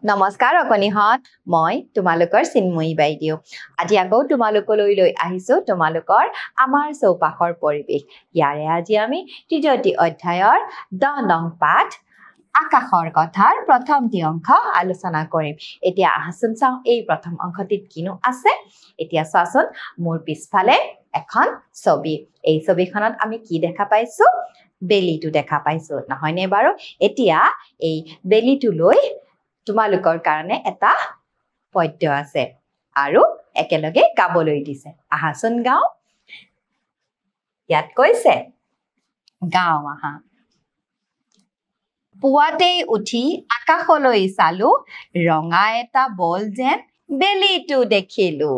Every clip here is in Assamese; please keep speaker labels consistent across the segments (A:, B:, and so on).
A: নমস্কাৰ অকনিহত মই তোমালোকৰ চিন্ময়ী বাইদেউ আজি আকৌ তোমালোকলৈ লৈ আহিছো তোমালোকৰ আমাৰ চৌপাশৰ পৰিৱেশ ইয়াৰে আজি আমি তৃতীয়টি অধ্যায়ৰ 10 নং পাঠ আকাশৰ কথাৰ প্ৰথমটি অংশ আলোচনা কৰিম এতিয়া আহাচোন চাও এই প্ৰথম অংশটিত কিনো আছে এতিয়া চাচোন মোৰ পিছফালে এখন ছবি এই ছবিখনত আমি কি দেখা পাইছো বেলিটো দেখা পাইছো নহয়নে বাৰু এতিয়া এই বেলিটো লৈ তোমালোকৰ কাৰণে এটা পদ্য আছে আৰু একেলগে গাবলৈ দিছে আহাচোন গাও ইয়াত কৈছে গাও আহা পুৱাতেই উঠি আকাশলৈ চালো ৰঙা এটা বল যেন বেলিটো দেখিলো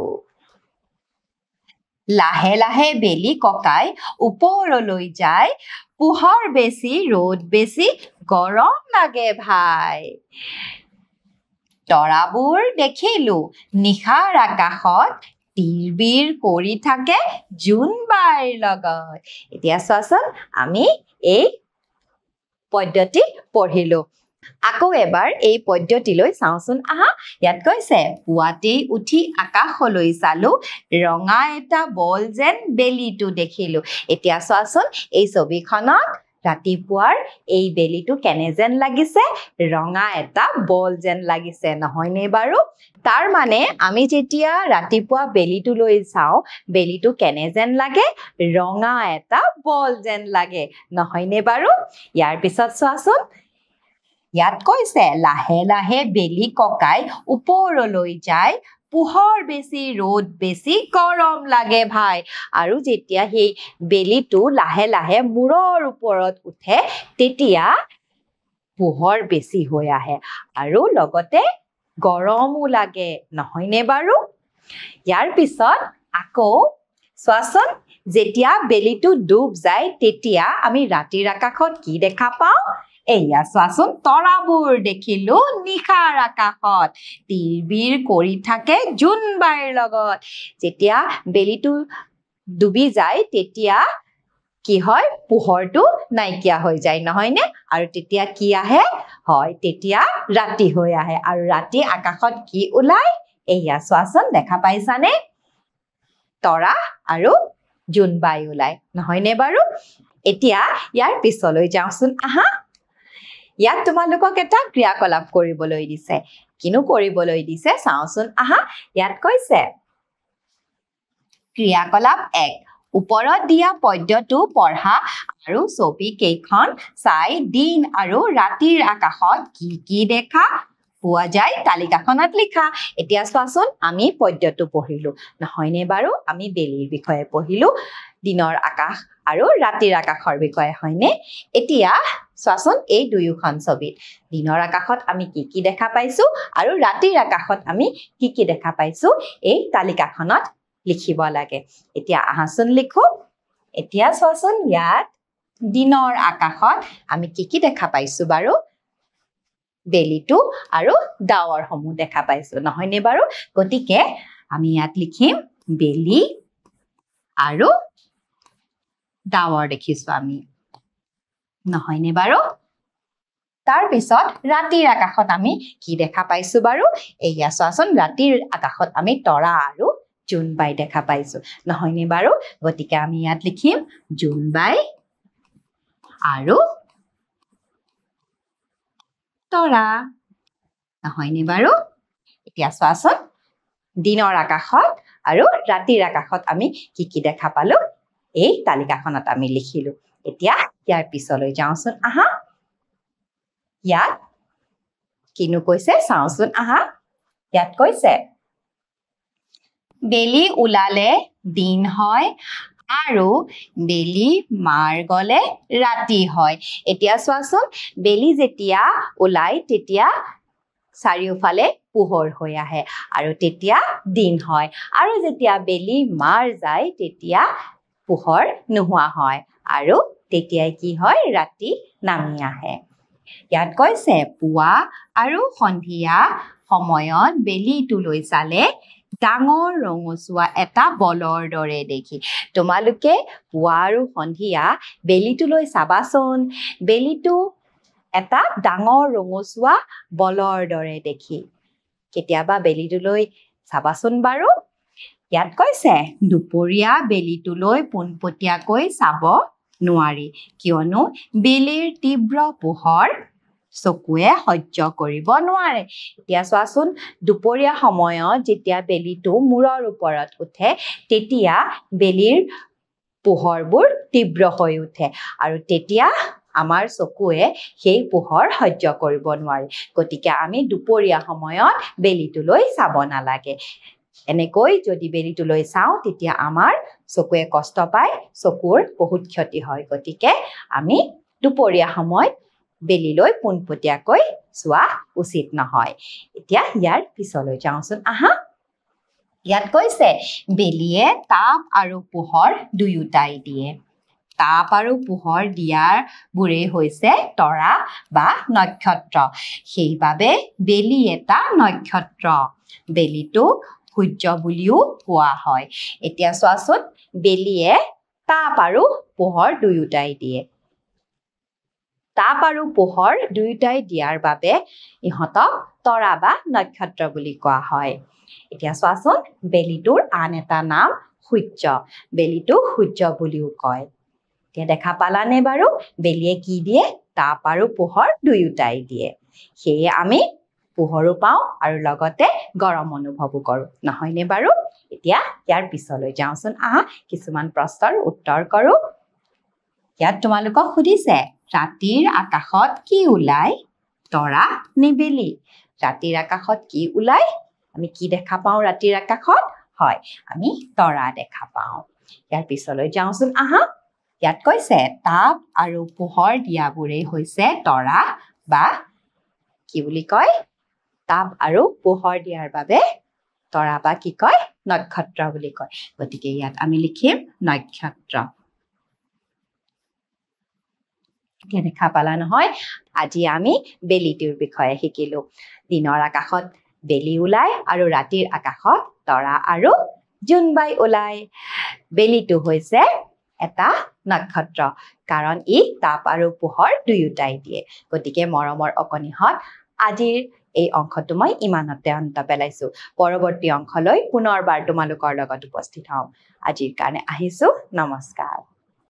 A: লাহে লাহে বেলি ককাই ওপৰলৈ যায় পোহৰ বেছি ৰ'দ বেছি গৰম লাগে ভাই তৰাবোৰ দেখিলো নিশাৰ আকাশত তিৰবিৰ কৰি থাকে জোনবাইৰ লগত এতিয়া চোৱাচোন আমি এই পদ্ধতি পঢ়িলো আকৌ এবাৰ এই পদ্ধতিলৈ চাওচোন আহা ইয়াত কৈছে পুৱাতেই উঠি আকাশলৈ চালো ৰঙা এটা বল যেন বেলিটো দেখিলো এতিয়া চোৱাচোন এই ছবিখনত ৰাতিপুৱাৰ এই বেলিটো কেনে যেন লাগিছে ৰঙা এটা বল যেন লাগিছে নহয়নে বাৰু তাৰ মানে আমি যেতিয়া ৰাতিপুৱা বেলিটো লৈ চাও বেলিটো কেনে যেন লাগে ৰঙা এটা বল যেন লাগে নহয়নে বাৰু ইয়াৰ পিছত চোৱাচোন ইয়াত কৈছে লাহে লাহে বেলি ককাই ওপৰলৈ যায় পোহৰ বেছি ৰ'দ বেছি গৰম লাগে ভাই আৰু যেতিয়া সেই বেলিটো লাহে লাহে মূৰৰ ওপৰত উঠে তেতিয়া পোহৰ বেছি হৈ আহে আৰু লগতে গৰমো লাগে নহয়নে বাৰু ইয়াৰ পিছত আকৌ চোৱাচোন যেতিয়া বেলিটো ডুব যায় তেতিয়া আমি ৰাতিৰ আকাশত কি দেখা পাওঁ এয়া চোৱাচোন তৰাবোৰ দেখিলো নিশাৰ আকাশত তিৰবিৰ কৰি থাকে জোনবাইৰ লগত যেতিয়া বেলিটো ডুবি যায় তেতিয়া কি হয় পোহৰটো নাইকিয়া হৈ যায় নহয়নে আৰু তেতিয়া কি আহে হয় তেতিয়া ৰাতি হৈ আহে আৰু ৰাতি আকাশত কি ওলাই এয়া চোৱাচোন দেখা পাইছানে তৰা আৰু জোনবাই ওলাই নহয়নে বাৰু এতিয়া ইয়াৰ পিছলৈ যাওঁচোন আহা ইয়াত তোমালোকক এটা ক্ৰিয়াকলাপ কৰিবলৈ দিছে কিনো কৰিবলৈ দিছে চাওচোন আহা ইয়াত কৈছে ক্ৰিয়াকলাপ 1 ওপৰত দিয়া পদ্যটো পঢ়া আৰু ছবি কেইখন চাই দিন আৰু ৰাতিৰ আকাশত কি কি দেখা পোৱা যায় তালিকাখনত লিখা এতিয়া চোৱাচোন আমি পদ্যটো পঢ়িলো নহয়নে বাৰু আমি বেলিৰ বিষয়ে পঢ়িলো দিনৰ আকাশ আৰু ৰাতিৰ আকাশৰ বিষয়ে হয়নে এতিয়া চোৱাচোন এই দুয়োখন ছবিত দিনৰ আকাশত আমি কি কি দেখা পাইছো আৰু ৰাতিৰ আকাশত আমি কি কি দেখা পাইছো এই তালিকাখনত লিখিব লাগে এতিয়া আহাচোন লিখো এতিয়া চোৱাচোন ইয়াত দিনৰ আকাশত আমি কি কি দেখা পাইছো বাৰু বেলিটো আৰু ডাৱৰসমূহ দেখা পাইছো নহয়নে বাৰু গতিকে আমি ইয়াত লিখিম বেলি আৰু ডাৱৰ দেখিছো আমি নহয়নে বাৰু তাৰ পিছত ৰাতিৰ আকাশত আমি কি দেখা পাইছো বাৰু এয়া চোৱাচোন ৰাতিৰ আকাশত আমি তৰা আৰু জোনবাই দেখা পাইছো নহয়নে বাৰু গতিকে আমি ইয়াত লিখিম জোনবাই আৰু তৰা নহয়নে বাৰু এতিয়া চোৱাচোন দিনৰ আকাশত আৰু ৰাতিৰ আকাশত আমি কি কি দেখা পালো এই তালিকাখনত আমি লিখিলো এতিয়া ইয়াৰ পিছলৈ যাওঁচোন আহা ইয়াত কিনো কৈছে চাওঁচোন আহা ইয়াত কৈছে বেলি ওলালে দিন হয় আৰু বেলি মাৰ গলে ৰাতি হয় এতিয়া চোৱাচোন বেলি যেতিয়া ওলাই তেতিয়া চাৰিওফালে পোহৰ হৈ আহে আৰু তেতিয়া দিন হয় আৰু যেতিয়া বেলি মাৰ যায় তেতিয়া পোহৰ নোহোৱা হয় আৰু তেতিয়াই কি হয় ৰাতি নামি আহে ইয়াত কৈছে পুৱা আৰু সন্ধিয়া সময়ত বেলিটোলৈ চালে ডাঙৰ ৰঙচুৱা এটা বলৰ দৰে দেখি তোমালোকে পুৱা আৰু সন্ধিয়া বেলিটোলৈ চাবাচোন বেলিটো এটা ডাঙৰ ৰঙচুৱা বলৰ দৰে দেখি কেতিয়াবা বেলিটোলৈ চাবাচোন বাৰু ইয়াত কৈছে দুপৰীয়া বেলিটোলৈ পোনপটীয়াকৈ চাব নোৱাৰি কিয়নো বেলিৰ তীব্ৰ পোহৰ চকুৱে সহ্য কৰিব নোৱাৰে এতিয়া চোৱাচোন দুপৰীয়া সময়ত যেতিয়া বেলিটো মূৰৰ ওপৰত উঠে তেতিয়া বেলিৰ পোহৰবোৰ তীব্ৰ হৈ উঠে আৰু তেতিয়া আমাৰ চকুৱে সেই পোহৰ সহ্য কৰিব নোৱাৰে গতিকে আমি দুপৰীয়া সময়ত বেলিটোলৈ চাব নালাগে এনেকৈ যদি বেলিটোলৈ চাওঁ তেতিয়া আমাৰ চকুৱে কষ্ট পায় চকুৰ বহুত ক্ষতি হয় গতিকে আমি দুপৰীয়া সময়ত বেলিলৈ পোনপটীয়াকৈ চোৱা উচিত নহয় এতিয়া ইয়াৰ পিছলৈ যাওঁচোন আহা ইয়াত কৈছে বেলিয়ে তাপ আৰু পোহৰ দুয়োটাই দিয়ে তাপ আৰু পোহৰ দিয়াৰ বোৰে হৈছে তৰা বা নক্ষত্ৰ সেইবাবে বেলি এটা নক্ষত্ৰ বেলিটো সূৰ্য বুলিও কোৱা হয় এতিয়া চোৱাচোন বেলিয়ে তাপ আৰু পোহৰ দুয়োটাই দিয়ে তাপ আৰু পোহৰ দুয়োটাই দিয়াৰ বাবে ইহঁতক তৰা বা নক্ষত্ৰ বুলি কোৱা হয় এতিয়া চোৱাচোন বেলিটোৰ আন এটা নাম সূৰ্য বেলিটো সূৰ্য বুলিও কয় এতিয়া দেখা পালানে বাৰু বেলিয়ে কি দিয়ে তাপ আৰু পোহৰ দুয়োটাই দিয়ে সেয়ে আমি পোহৰো পাওঁ আৰু লগতে গৰম অনুভৱো কৰোঁ নহয়নে বাৰু এতিয়া ইয়াৰ পিছলৈ যাওঁচোন আহা কিছুমান প্ৰশ্নৰ উত্তৰ কৰোঁ ইয়াত তোমালোকক সুধিছে ৰাতিৰ আকাশত কি ওলাই তৰা নে বেলি ৰাতিৰ আকাশত কি ওলাই আমি কি দেখা পাওঁ ৰাতিৰ আকাশত হয় আমি তৰা দেখা পাওঁ ইয়াৰ পিছলৈ যাওঁচোন আহা ইয়াত কৈছে তাপ আৰু পোহৰ দিয়াবোৰেই হৈছে তৰা বা কি বুলি কয় তাপ আৰু পোহৰ দিয়াৰ বাবে তৰা বা কি কয় নক্ষত্ৰ বুলি কয় গতিকে ইয়াত আমি লিখিম নক্ষত্ৰ এতিয়া দেখা পালা নহয় আজি আমি বেলিটোৰ বিষয়ে শিকিলো দিনৰ আকাশত বেলি ওলাই আৰু ৰাতিৰ আকাশত তৰা আৰু জোনবাই ওলাই বেলিটো হৈছে এটা নক্ষত্ৰ কাৰণ ই তাপ আৰু পোহৰ দুয়োটাই দিয়ে গতিকে মৰমৰ অকণিহঁত আজিৰ এই অংশটো মই ইমানতে অন্ত পেলাইছো পৰৱৰ্তী অংশলৈ পুনৰবাৰ তোমালোকৰ লগত উপস্থিত হ'ম আজিৰ কাৰণে আহিছো নমস্কাৰ